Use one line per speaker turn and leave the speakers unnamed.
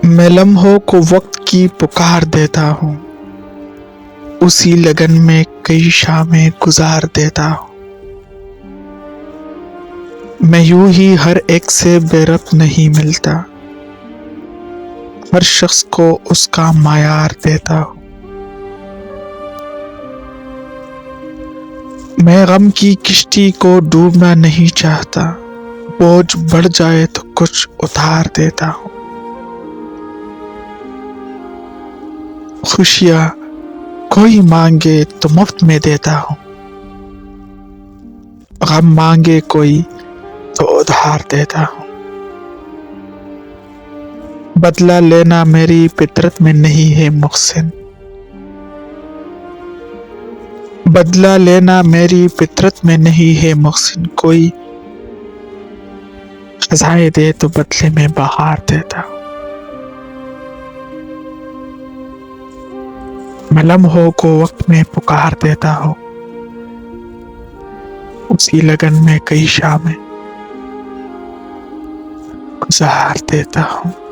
میں لمحوں کو وقت کی پکار دیتا ہوں، اسی لگن میں کئی شامیں گزار دیتا ہوں۔ میں یوں ہی ہر ایک سے بے ربط نہیں ملتا، ہر شخص کو اس کا معیار دیتا ہوں۔ میں غم کی کشتی کو ڈوبنا نہیں چاہتا، بوجھ بڑھ جائے تو کچھ اتار دیتا ہوں۔ خوشیاں کوئی مانگے تو مفت میں دیتا ہوں، غم مانگے کوئی تو ادھار دیتا ہوں۔ بدلہ لینا میری فطرت میں نہیں ہے محسن، بدلہ لینا میری فطرت میں نہیں ہے محسن، کوئی خزائیں دے تو بدلے میں بہار دیتا ہوں۔ میں لمحوں کو وقت میں پکار دیتا ہوں، اسی لگن میں کئی شامیں گزار دیتا ہوں۔